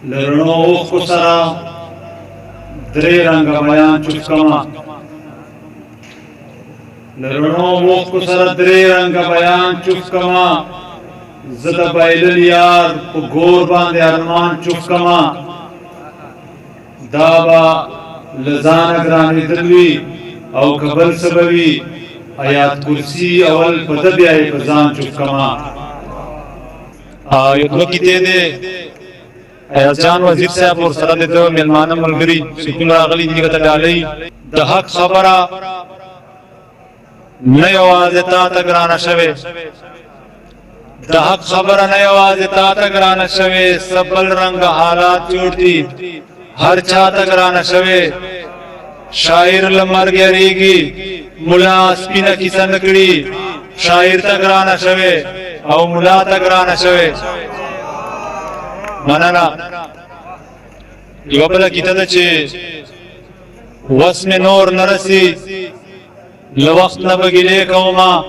لرنو اوخو سرا درې رنګه بیان چوف کما لرنو اوخو سرا درې رنګه بیان چوف کما زد بایلل یار په ګور باندې ارمان چوف کما دا با لزان ګرانی دلوي او قبل سبوي آیات کرسی اول په دبیای په ځان چوف کما یو دوه کیته ده ایاز جان وزیر صاحب ور سره د ملمانه ملګری سکون راغلی دي ته ډالۍ د حق خبره نه یوازې تا ته ګرانه شوه د حق خبره نه یوازې تا ته ګرانه شوه سبل رنگ حالات جوړ دي هر چا ته ګرانه شوه شاعر لمر ګریږي مولا سپینه کیسه نکړي شاعر ته ګرانه شوه او مولا ته ګرانه شوه منانا یو بل کیته ده چې وسم نور نرسي لوخت نه بګیلې کوما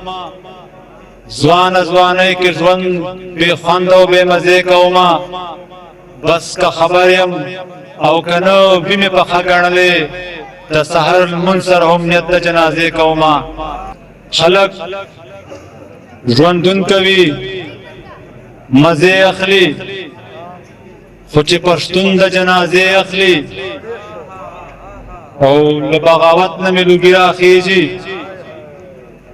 ځواني کې ژوند به خوند او به مزه کوما بس کا خبرم او کنو بیم په خګړلې د سحر المنصر هم نیت د جنازه کوما خلق ژوندون کوي مزه اخلي خو چې پښتون د جنازه اخلي او له بغاوت نه ملوګي راخیږي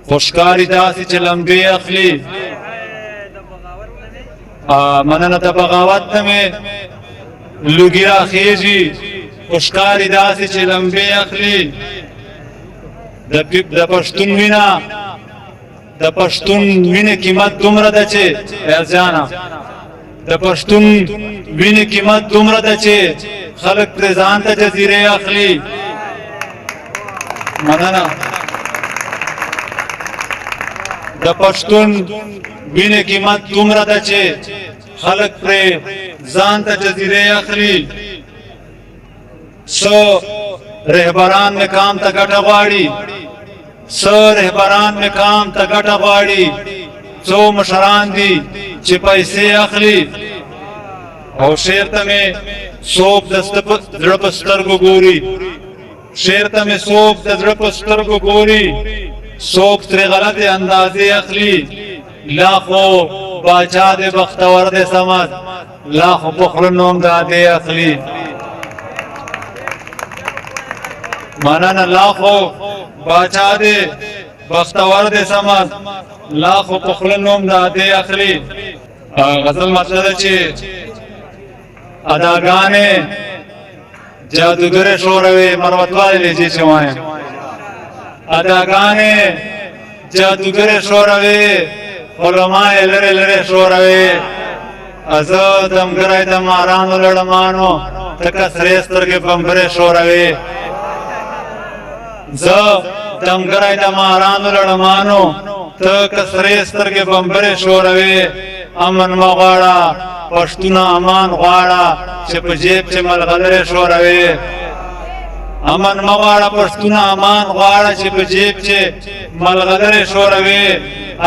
خوشکاری داسې چې لمبې اخلي مننه د بغاوت نه مې لوګي راخیږي خوشکاری داسې چې لمبې اخلي د پښتون وینا د پښتون وینې قیمت دومره ده چې ارزانه د پښتون وینې قیمت دومره ده چې خلک پرې ځان ته جزیرې اخلي مننه د پښتون وینې قیمت دومره ده چې خلک پرې ځان ته جزیرې اخلي سو رهبران میں کام ته ګټه غواړي سو رهبران میں کام ته ګټه غواړي څو مشران دي چې پیسې اخلي او شعر ته مې څوک د زړه په سترګو ګوري شعر ته مې څوک د زړه په سترګو ګوري څوک ترې غلطې اندازې اخلي لا خو باچا دې بختور دې سمد لا خو په خوله نوم دادې اخلي مننه لا خو باچا دې بختور دې سمد لا خو په خوله نوم دادې اخلي غزل مطلب ده چې اداګانې جادوګر شوروي مروتوالې لږه چوانه اداګانې جادوګر شوروي علماء لره لره شوروي ازو دمګرای د مارانو لړمانو تک سرې سترګې بمبره شوروي زه دمګرای د مارانو لړمانو تک سرې سترګې بمبره شوروي امن مغواړه پښتونه امان غواړه چې په جیب چې ملغلره شوروي امن مغواړه پښتونه امان غواړه چې په جیب چې ملغلره شوروي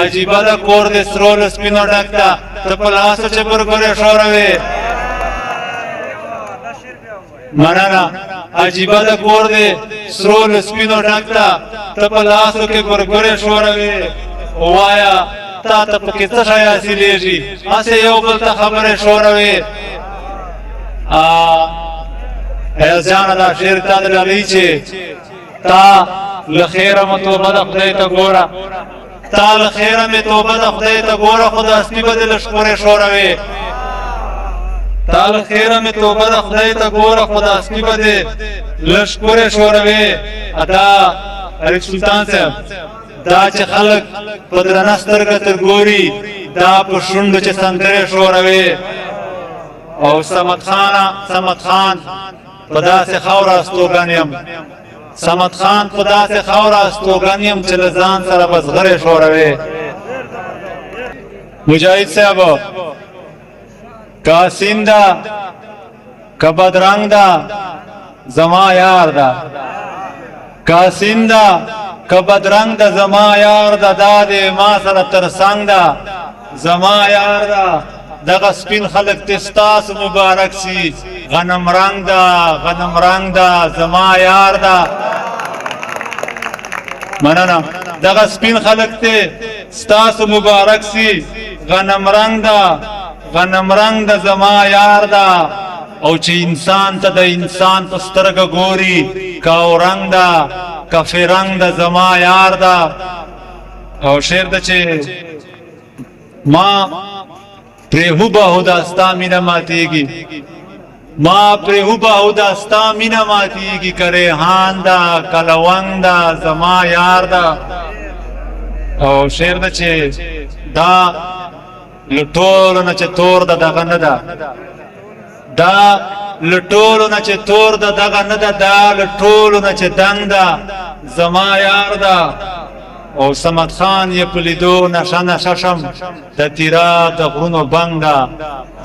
عجیبه د کور د سرول سپینو ډکتا ته په لاسو چې برګره شوروي مننه عجیبه د کور د سرول سپینو ډکتا ته په لاسو کې برګره شوروي وایا تا ته پکې څه شی حاصلېږي هسې یو بل ته خبرې شوروي ایاز جانه دا شعر تا د ډالۍ چې تا له خیره مې توبه د خدای ته ګوره تا له خیره مې توبه د خدای ته ګوره خو د اصلي به دې لښکورې شوروي تا له خیره مې توبه د خدای ته ګوره خو د اصلي به دې لښکورې شوروي دا اریک سلطان صاحب دا چې خلک په درنه سترګه تر ګوري دا په شونډو چې سندرې شوروي او صمد خان په داسې خاوره استوګن یم صمد خان په داسې خاوره استوګن یم چې له ځان سره بزغرې شوروي مجاهد صاحب که حسین ده که بدرنګ ده زما یار ده که حسین ده که بدرنګ د زما یار د دادې ما سره ترڅنګ ده زما یار ده دغه سپین خلق تستاس مبارک سی غنم رنگ دا زما یار دا مننه دغه سپین خلق ته ستاسو مبارک سی غنم رنگ دا زما یار دا او چې انسان ته د انسان په سترګه ګوري کاو رنگ دا کفی رنگ دا زما یار دا او شعر دا چې ما پریهو باهودا ستا مینا ماتیگی ما پریهو باهودا ستا مینا ماتیگی کریحان دا کلونگ دا زما یار دا او شعر دا چې دا لطولو نا چه تور دا دغا ندا دا لطولو نا چه تور دا دغا ندا دا لطولو نا چه دنگ دا زما یار دا او سمت خان یې پلیدو نشه شم د تیرا د غرونو بنګ دا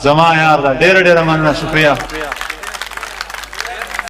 زما یار دا ډېره مننه شکریه